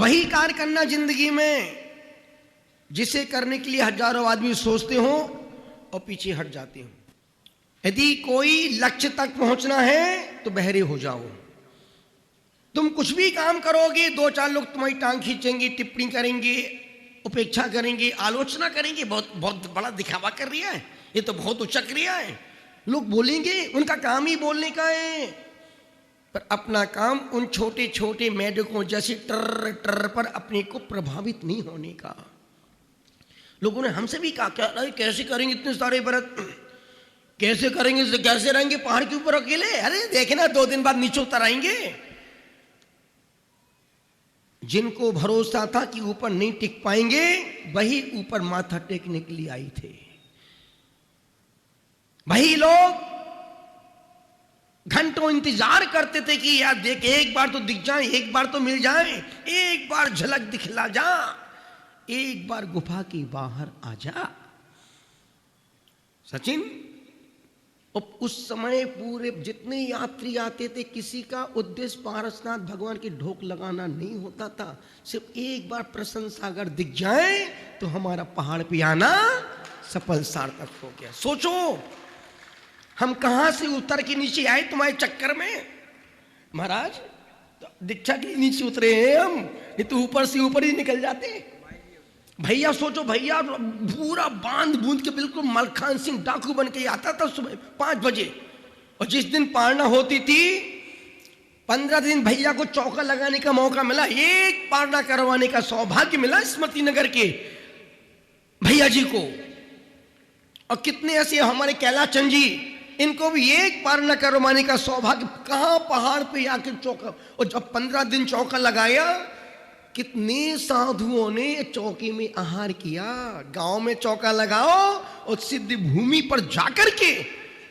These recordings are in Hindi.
वही कार्य करना जिंदगी में जिसे करने के लिए हजारों आदमी सोचते हो और पीछे हट जाते हो। यदि कोई लक्ष्य तक पहुंचना है तो बहरे हो जाओ। तुम कुछ भी काम करोगे, दो चार लोग तुम्हारी टांग खींचेंगे, टिप्पणी करेंगे, उपेक्षा करेंगे, आलोचना करेंगे, बहुत बहुत बड़ा दिखावा कर रही है, ये तो बहुत उच्च क्रिया है, लोग बोलेंगे, उनका काम ही बोलने का है। पर अपना काम उन छोटे छोटे मेढकों जैसे टर टर पर अपने को प्रभावित नहीं होने का। लोगों ने हमसे भी कहा, क्या कैसे करेंगे इतने सारे व्रत, कैसे करेंगे, कैसे रहेंगे पहाड़ के ऊपर अकेले? अरे देखना 2 दिन बाद नीचे उतर आएंगे। जिनको भरोसा था कि ऊपर नहीं टिक पाएंगे, वही ऊपर माथा टेकने के लिए आई थे। वही लोग घंटों इंतजार करते थे कि यार देख, एक बार तो दिख जाए, एक बार तो मिल जाए, एक बार झलक दिखला जा, एक बार गुफा के बाहर आ जा। सचिन, और उस समय पूरे जितने यात्री आते थे, किसी का उद्देश्य पारसनाथ भगवान की ढोक लगाना नहीं होता था। सिर्फ एक बार प्रशंसा अगर दिख जाए तो हमारा पहाड़ पे आना सफल सार्थक हो गया। सोचो हम कहां से उतर के नीचे आए तुम्हारे चक्कर में। महाराज तो दीक्षा के नीचे उतरे हैं हम, ये तो ऊपर से ऊपर ही निकल जाते। भैया सोचो, भैया पूरा बांध बूंद के बिल्कुल मलखान सिंह डाकू बन के आता था सुबह 5 बजे। और जिस दिन पारना होती थी, 15 दिन भैया को चौका लगाने का मौका मिला, एक पारना करवाने का सौभाग्य मिला स्मृति नगर के भैया जी को। और कितने ऐसे हमारे कैलाश चंद जी, इनको भी एक पारना करवाने का सौभाग्य, कहां पहाड़ पे आके चौका। और जब 15 दिन चौका लगाया, कितने साधुओं ने चौके में आहार किया। गांव में चौका लगाओ और सिद्ध भूमि पर जाकर के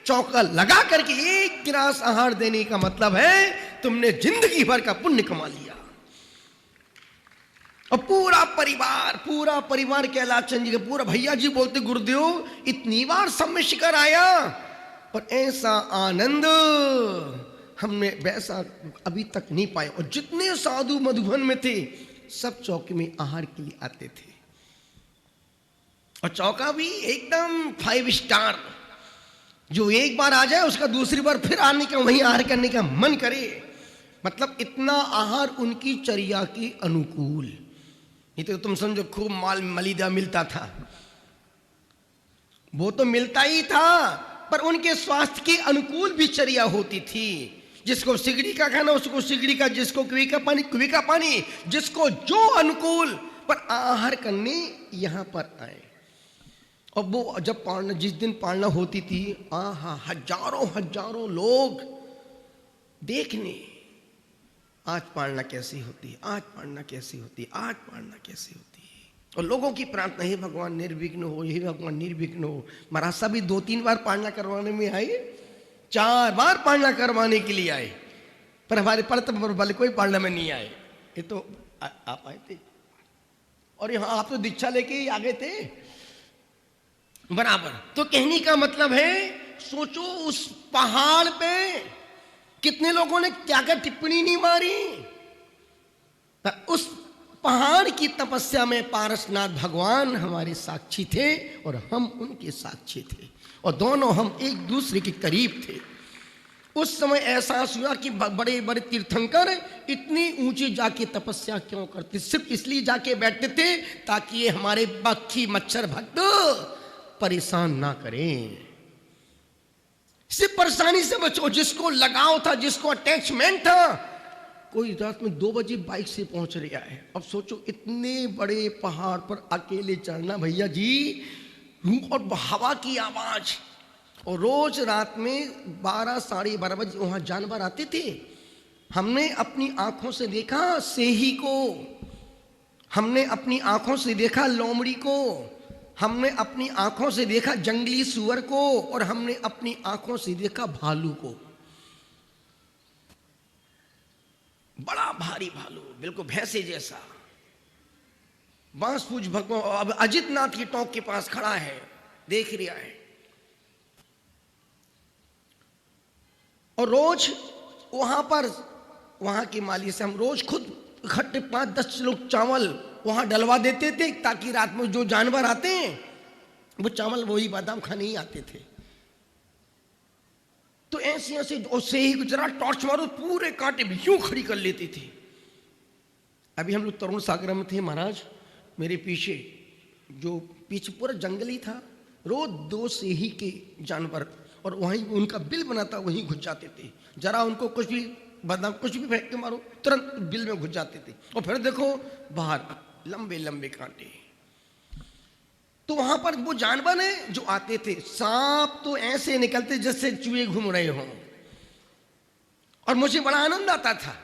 चौका लगा करके एक गिलास आहार देने का मतलब है तुमने जिंदगी भर का पुण्य कमा लिया। और पूरा परिवार कैलाश चंद जी का पूरा, भैया जी बोलते, गुरुदेव इतनी बार सब में शिखर आया पर ऐसा आनंद हमने वैसा अभी तक नहीं पाया। और जितने साधु मधुबन में थे सब चौके में आहार के लिए आते थे। और चौका भी एकदम 5 स्टार, जो एक बार आ जाए उसका दूसरी बार फिर आने का, वहीं आहार करने का मन करे। मतलब इतना आहार उनकी चर्या के अनुकूल। नहीं तो तुम समझो खूब माल मलिदा मिलता था, वो तो मिलता ही था, पर उनके स्वास्थ्य के अनुकूल भी चर्या होती थी। जिसको सिगड़ी का खाना उसको सिगड़ी का, जिसको कुएं का पानी, जिसको जो अनुकूल, पर आहार करने यहां पर आए। और वो जब पालना, जिस दिन पालना होती थी, हजारों लोग देखने, आज पालना कैसी होती है, आज पालना कैसी होती है, आज पालना कैसी होती है। और लोगों की प्रार्थना, हे भगवान निर्विघ्न हो, हे भगवान निर्विघ्न हो। महाराज साहब भी 2-3 बार पालना करवाने में आए, 4 बार पालना करवाने के लिए आए, पर हमारे परत वाले कोई पालना में नहीं आए। ये तो आप आए थे, और यहाँ आप तो दीक्षा लेके ही आ गए थे बराबर। तो कहने का मतलब है, सोचो उस पहाड़ पे कितने लोगों ने क्या क्या टिप्पणी नहीं मारी। उस पहाड़ की तपस्या में पारसनाथ भगवान हमारे साक्षी थे और हम उनके साक्षी थे, और दोनों हम एक दूसरे के करीब थे। उस समय एहसास हुआ कि बड़े बड़े तीर्थंकर इतनी ऊंची जाके तपस्या क्यों करते, सिर्फ इसलिए जाके बैठते थे ताकि ये हमारे मक्खी मच्छर भक्त परेशान ना करें। सिर्फ परेशानी से बचो। जिसको लगाव था, जिसको अटैचमेंट था, कोई रात में 2 बजे बाइक से पहुंच रहा है। अब सोचो इतने बड़े पहाड़ पर अकेले चढ़ना भैया जी, और हवा की आवाज, और रोज रात में 12 साढ़े 12 बजे वहां जानवर आते थे। हमने अपनी आंखों से देखा सेही को, हमने अपनी आंखों से देखा लोमड़ी को, हमने अपनी आंखों से देखा जंगली सुअर को, और हमने अपनी आंखों से देखा भालू को। बड़ा भारी भालू, बिल्कुल भैंसे जैसा, बांसपूछ भगवान। अब अजित नाथ की टोंक के पास खड़ा है, देख रहा है। और रोज वहां पर, वहां के माली से हम रोज खुद इकट्ठे 5-10 लोग चावल वहां डलवा देते थे ताकि रात में जो जानवर आते हैं वो चावल वही बादाम खाने ही आते थे। तो ऐसे ऐसे उससे ही जरा टॉर्च मारो पूरे कांटे भी यूं खड़ी कर लेते थे। अभी हम लोग तरुण सागर में थे महाराज, मेरे पीछे जो पीछे पूरा जंगली था, रोज 2 सेही के जानवर और वहीं उनका बिल बना था, वहीं घुस जाते थे। जरा उनको कुछ भी बादाम कुछ भी फेंक के मारो तुरंत बिल में घुस जाते थे। और फिर देखो बाहर लंबे लंबे कांटे। तो वहां पर वो जानवर है जो आते थे, सांप तो ऐसे निकलते जैसे चूहे घूम रहे हों, और मुझे बड़ा आनंद आता था।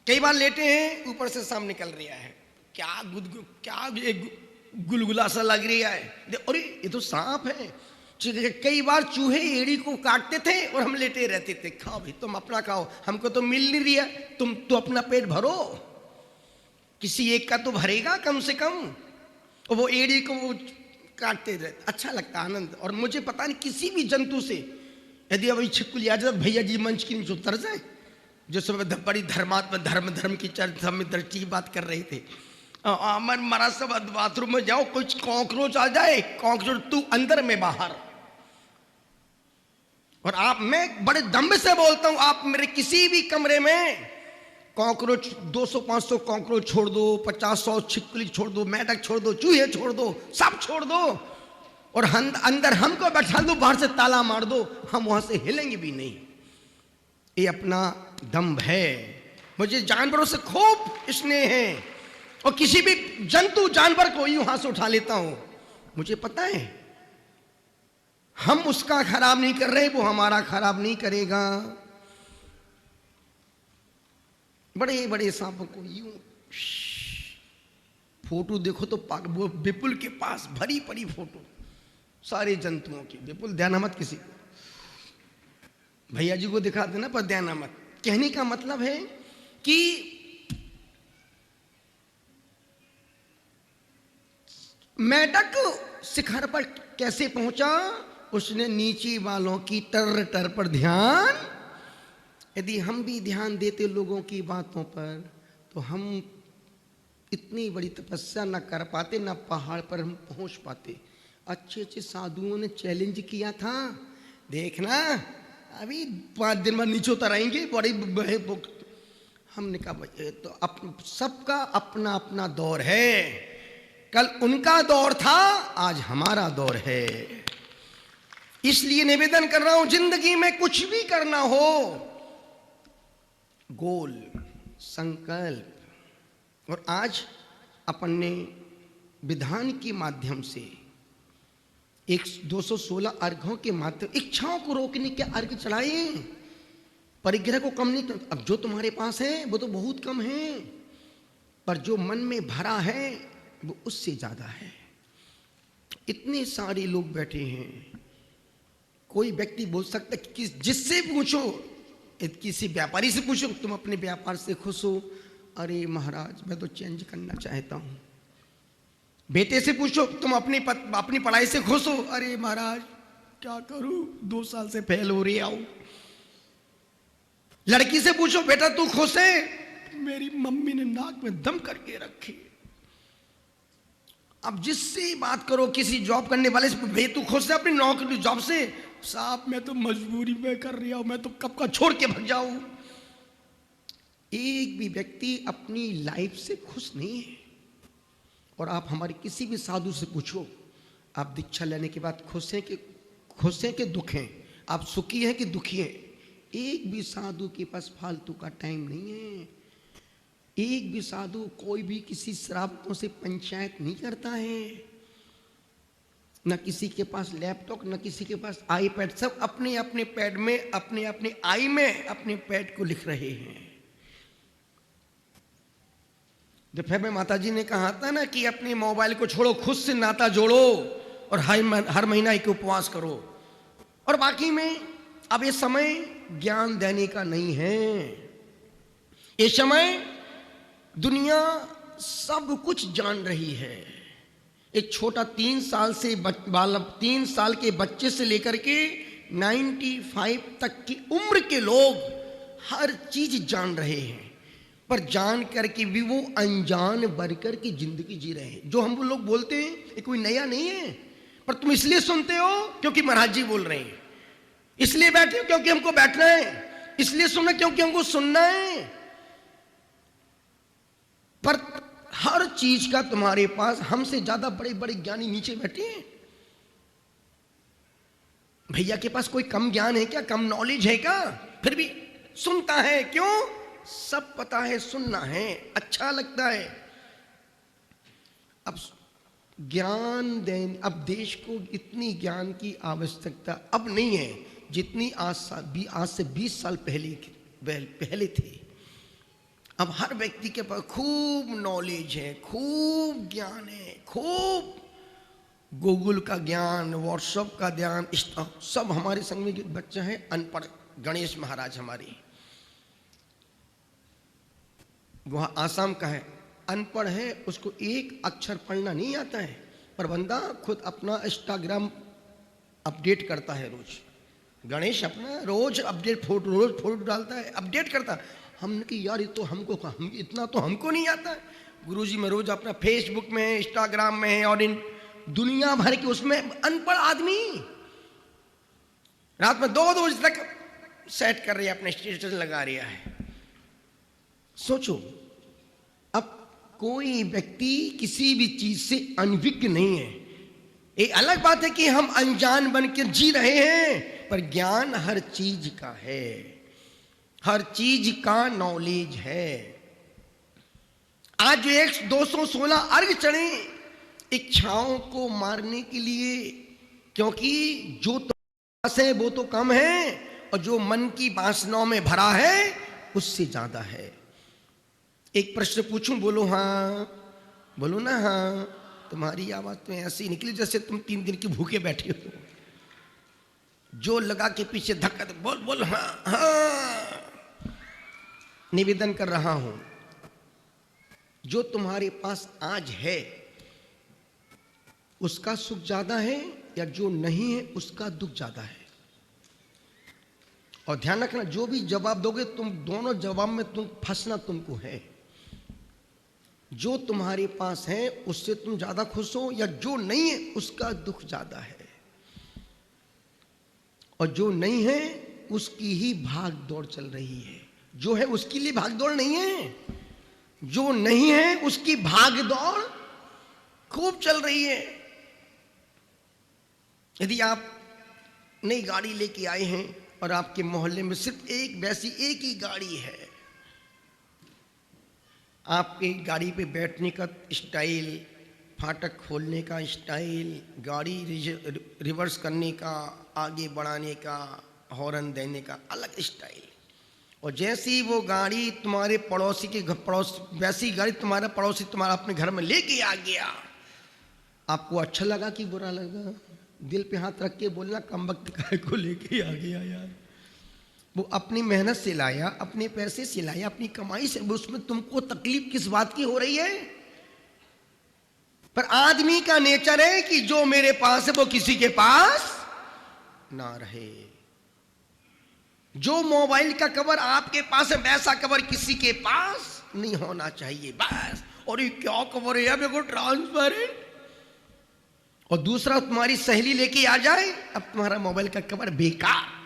कई बार लेटे हैं, ऊपर से सांप निकल रहा है, क्या गुलगुला सा लग रहा है, अरे ये तो सांप है। कई बार चूहे एड़ी को काटते थे और हम लेटे रहते थे, खाओ भाई तुम अपना खाओ, हमको तो मिल नहीं रहा, तुम तो अपना पेट भरो, किसी एक का तो भरेगा कम से कम। और वो एड़ी को वो काटते रहते, अच्छा लगता आनंद। और मुझे पता नहीं किसी भी जंतु से यदि अभी छिपकली आ जाए, भैया जी मंच की नीचे उतर जाए, जो सब बड़ी धर्मात्मा धर्म की चर्चा में दृष्टि बात कर रहे थे, मरा सब बाथरूम में जाओ, कुछ कॉकरोच आ जाए, कॉकरोच तू अंदर में बाहर। और आप, मैं बड़े दम से बोलता हूं, आप मेरे किसी भी कमरे में कॉकरोच 200-500 कॉकरोच छोड़ दो, 50-100 छिपकली छोड़ दो, मेढक छोड़ दो, चूहे छोड़ दो, सब छोड़ दो, और अंदर हमको बैठा दो, बाहर से ताला मार दो, हम वहां से हिलेंगे भी नहीं। ये अपना दम्भ है। मुझे जानवरों से खूब स्नेह है, और किसी भी जंतु जानवर को यूं हाथ से उठा लेता हूं। मुझे पता है हम उसका खराब नहीं कर रहे, वो हमारा खराब नहीं करेगा। बड़े बड़े सांपों को यूं फोटो देखो तो वो विपुल के पास भरी पड़ी फोटो सारे जंतुओं की। विपुल ध्यान मत किसी को, भैया जी को दिखा देना पर ध्यान मत। कहने का मतलब है कि मेढक शिखर पर कैसे पहुंचा, उसने नीचे वालों की टर टर पर ध्यान। यदि हम भी ध्यान देते लोगों की बातों पर तो हम इतनी बड़ी तपस्या न कर पाते, न पहाड़ पर हम पहुंच पाते। अच्छे अच्छे साधुओं ने चैलेंज किया था, देखना अभी 5 दिन बाद नीचे उतर आएंगे बड़ी। हमने कहा तो सबका अपना अपना दौर है, कल उनका दौर था, आज हमारा दौर है। इसलिए निवेदन कर रहा हूं, जिंदगी में कुछ भी करना हो, गोल संकल्प। और आज अपन ने विधान के माध्यम से 216 अर्घों के माध्यम इच्छाओं को रोकने के अर्घ चढ़ाए। परिग्रह को कम नहीं, अब जो तुम्हारे पास है वो तो बहुत कम है, पर जो मन में भरा है वो उससे ज्यादा है। इतने सारे लोग बैठे हैं, कोई व्यक्ति बोल सकता कि जिससे पूछो, किसी व्यापारी से पूछो तुम अपने व्यापार से खुश हो, अरे महाराज मैं तो चेंज करना चाहता हूं। बेटे से पूछो तुम अपनी पढ़ाई से खुश हो, अरे महाराज क्या करूं 2 साल से फेल हो रही हूं। लड़की से पूछो बेटा तू खुश है, मेरी मम्मी ने नाक में दम करके रखी। अब जिससे बात करो, किसी जॉब करने वाले से, भाई तू खुश है अपनी नौकरी जॉब से, साहब मैं तो मजबूरी में कर रहा हूं, मैं तो कब का छोड़ के भाग जाऊं। एक भी व्यक्ति अपनी लाइफ से खुश नहीं है। और आप हमारे किसी भी साधु से पूछो, आप दीक्षा लेने के बाद खुश हैं कि दुख हैं, आप सुखी हैं कि दुखी हैं। एक भी साधु के पास फालतू का टाइम नहीं है। एक भी साधु कोई भी किसी श्रावकों से पंचायत नहीं करता है, न किसी के पास लैपटॉप, न किसी के पास आईपैड। सब अपने अपने पैड में, अपने अपने आई में अपने पैड को लिख रहे हैं। दोपहर में माता जी ने कहा था ना कि अपने मोबाइल को छोड़ो, खुद से नाता जोड़ो और हर महीना एक उपवास करो। और बाकी में अब ये समय ज्ञान देने का नहीं है। ये समय दुनिया सब कुछ जान रही है। एक छोटा 3 साल के बच्चे से लेकर के 95 तक की उम्र के लोग हर चीज जान रहे हैं, पर जान करके भी वो अनजान बनकर की जिंदगी जी रहे हैं। जो हम लोग बोलते हैं ये कोई नया नहीं है, पर तुम इसलिए सुनते हो क्योंकि महाराज जी बोल रहे हैं, इसलिए बैठे हो क्योंकि हमको बैठना है, इसलिए सुनना क्योंकि हमको सुनना है। पर हर चीज का तुम्हारे पास हमसे ज्यादा बड़े बड़े ज्ञानी नीचे बैठे हैं। भैया के पास कोई कम ज्ञान है क्या, कम नॉलेज है क्या? फिर भी सुनता है, क्यों? सब पता है, सुनना है, अच्छा लगता है। अब ज्ञान दें, अब देश को इतनी ज्ञान की आवश्यकता अब नहीं है जितनी आज से 20 साल पहले थी। अब हर व्यक्ति के पास खूब नॉलेज है, खूब ज्ञान है, खूब गूगल का ज्ञान, व्हाट्सएप का ज्ञान। सब हमारे संग में जो बच्चा है अनपढ़, गणेश महाराज हमारे वहाँ आसाम का है, अनपढ़ है, उसको एक अक्षर पढ़ना नहीं आता है, पर बंदा खुद अपना इंस्टाग्राम अपडेट करता है रोज। गणेश अपना रोज अपडेट रोज फोटो डालता है, अपडेट करता। हमने कि यार ये तो हमको इतना तो हमको नहीं आता। गुरुजी मैं रोज अपना फेसबुक में, इंस्टाग्राम में और इन दुनिया भर के उसमें अनपढ़ आदमी रात में 2-2 बजे तक सेट कर रही है, अपने स्टेटस लगा रहा है। सोचो, अब कोई व्यक्ति किसी भी चीज से अनभिज्ञ नहीं है। एक अलग बात है कि हम अनजान बन के जी रहे हैं, पर ज्ञान हर चीज का है, हर चीज का नॉलेज है। आज जो 216 अर्घ चढ़े इच्छाओं को मारने के लिए, क्योंकि जो तो पास है वो तो कम है, और जो मन की वासनाओं में भरा है उससे ज्यादा है। एक प्रश्न पूछूं, बोलो हाँ, बोलो ना हाँ। तुम्हारी आवाज तो ऐसी निकली जैसे तुम 3 दिन की भूखे बैठे हो। जो लगा के पीछे धक्का दे, बोल बोल हाँ हाँ। निवेदन कर रहा हूं, जो तुम्हारे पास आज है उसका सुख ज्यादा है, या जो नहीं है उसका दुख ज्यादा है? और ध्यान रखना, जो भी जवाब दोगे तुम, दोनों जवाब में तुम फंसना तुमको है। जो तुम्हारे पास है उससे तुम ज्यादा खुश हो, या जो नहीं है उसका दुख ज्यादा है? और जो नहीं है उसकी ही भाग दौड़ चल रही है। जो है उसके लिए भाग दौड़ नहीं है, जो नहीं है उसकी भाग दौड़ खूब चल रही है। यदि आप नई गाड़ी लेके आए हैं और आपके मोहल्ले में सिर्फ एक ही गाड़ी है, आपकी गाड़ी पे बैठने का स्टाइल, फाटक खोलने का स्टाइल, गाड़ी रिवर्स करने का, आगे बढ़ाने का, हॉर्न देने का अलग स्टाइल। और जैसी वो गाड़ी तुम्हारे पड़ोसी के वैसी गाड़ी तुम्हारा पड़ोसी तुम्हारा अपने घर में लेके आ गया, आपको अच्छा लगा कि बुरा लगा? दिल पे हाथ रख के बोलना, कम वक्त काहे को लेके आ गया यार। वो अपनी मेहनत से लाया, अपने पैसे से लाया, अपनी कमाई से, उसमें तुमको तकलीफ किस बात की हो रही है? पर आदमी का नेचर है कि जो मेरे पास है वो किसी के पास ना रहे। जो मोबाइल का कवर आपके पास है वैसा कवर किसी के पास नहीं होना चाहिए, बस। और ये क्या कवर है मेरे को, ट्रांसपेरेंट। और दूसरा, तुम्हारी सहेली लेके आ जाए, अब तुम्हारा मोबाइल का कवर बेकार।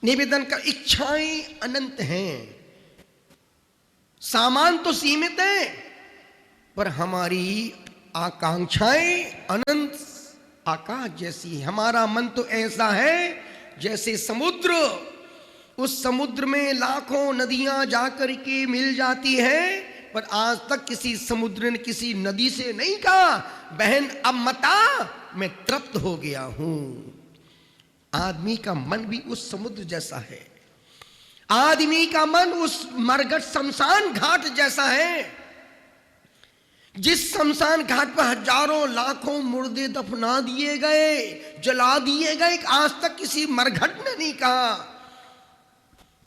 निवेदन का, इच्छाएं अनंत हैं, सामान तो सीमित है, पर हमारी आकांक्षाएं अनंत आकाश जैसी। हमारा मन तो ऐसा है जैसे समुद्र, उस समुद्र में लाखों नदियां जाकर के मिल जाती हैं, पर आज तक किसी समुद्र ने किसी नदी से नहीं कहा, बहन अब मता, मैं तृप्त हो गया हूं। आदमी का मन भी उस समुद्र जैसा है, आदमी का मन उस मरघट शमशान घाट जैसा है, जिस शमशान घाट पर हजारों लाखों मुर्दे दफना दिए गए, जला दिए गए। आज तक किसी मरघट ने नहीं कहा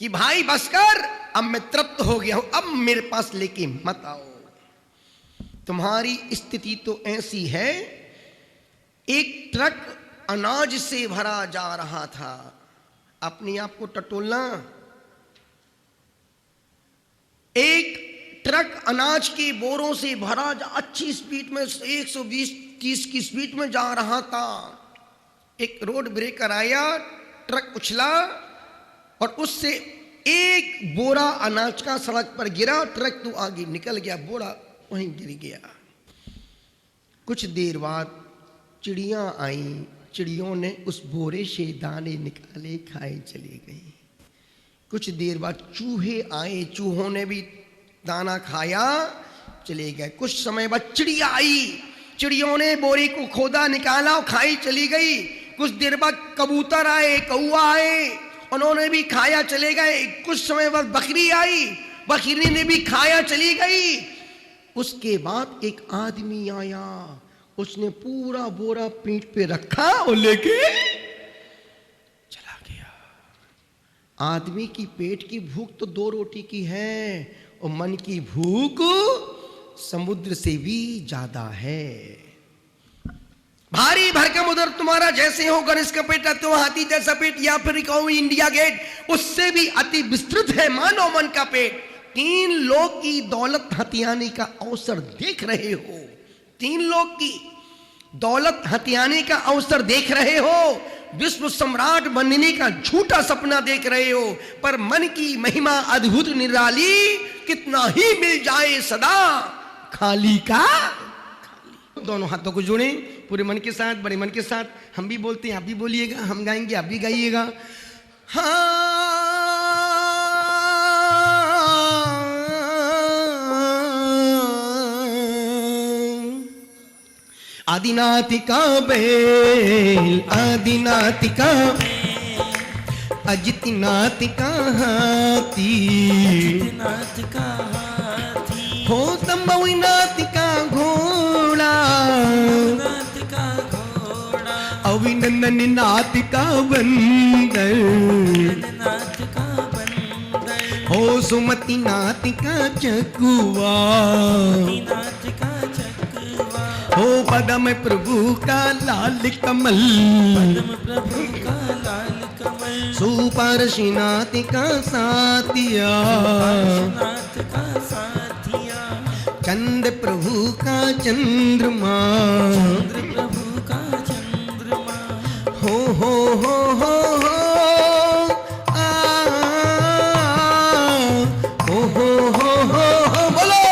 कि भाई बस कर, अब मैं तृप्त हो गया हूं, अब मेरे पास लेके मत आओ। तुम्हारी स्थिति तो ऐसी है, एक ट्रक अनाज से भरा जा रहा था, अपने आप को टटोलना। एक ट्रक अनाज के बोरों से भरा अच्छी स्पीड में 120-130 की स्पीड में जा रहा था। एक रोड ब्रेकर आया, ट्रक उछला और उससे एक बोरा अनाज का सड़क पर गिरा। ट्रक तो आगे निकल गया, बोरा वहीं गिर गया। कुछ देर बाद चिड़ियां आई, चिड़ियों ने उस बोरे से दाने निकाले, खाए चली गई। कुछ देर बाद चूहे आए, चूहों ने भी दाना खाया, चले गए। कुछ समय बाद चिड़िया आई, चिड़ियों ने बोरे को खोदा, निकाला और खाई चली गई। कुछ देर बाद कबूतर आए, कौवा आए, उन्होंने भी खाया चले गए। कुछ समय बाद बकरी आई, बकरी ने भी खाया चली गई। उसके बाद एक आदमी आया, उसने पूरा बोरा पीठ पे रखा और लेके चला गया। आदमी की पेट की भूख तो 2 रोटी की है और मन की भूख समुद्र से भी ज्यादा है। भारी भरकम उधर तुम्हारा जैसे हो गणेश का पेट, तो हाथी जैसा पेट, या फिर कहूं इंडिया गेट, उससे भी अति विस्तृत है मानव मन का पेट। 3 लोग की दौलत हथियाने का अवसर देख रहे हो, 3 लोग की दौलत हथियाने का अवसर देख रहे हो, विश्व सम्राट बनने का झूठा सपना देख रहे हो, पर मन की महिमा अद्भुत निराली, कितना ही मिल जाए सदा खाली का खाली। दोनों हाथों को जोड़ें पूरे मन के साथ, बड़े मन के साथ। हम भी बोलते हैं, आप भी बोलिएगा, हम गाएंगे, आप भी गाइएगा। आदिनाथिका बैल, आदिनाथिका अजितनाथिका हाथी, हो संभवनाथिका घोड़ा, अभिनंदन नाथिका बंदर, हो सुमति नाथिका चकुआ, हो पदम प्रभु का लाल कमल, सुपार्श्वनाथ का साथिया, चंद्र प्रभु का चंद्रमा, हो हो बोलो।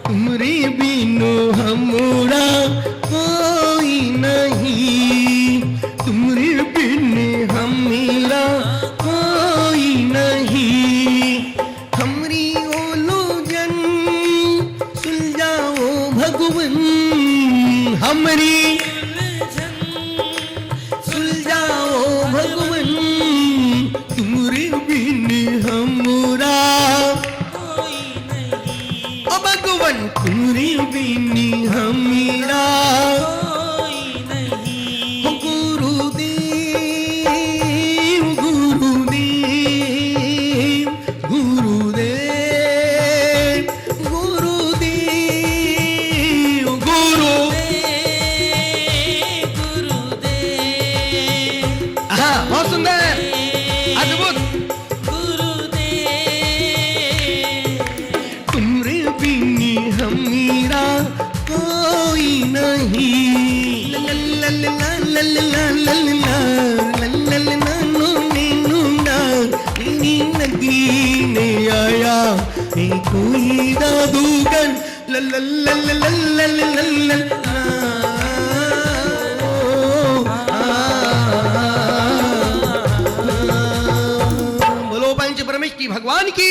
तुमरे बिनु हमरा कोई नहीं, तुमरे बिन हमेरा कोई नहीं, हमरी ओलो जन सुलझाओ भगवन, हमरी सुलझाओ भगवन, तुमरे बिन हमरा ओ भगवन, तुमरे बिन हमेरा कोई जादूगर बोलो पंच परमेश की भगवान की।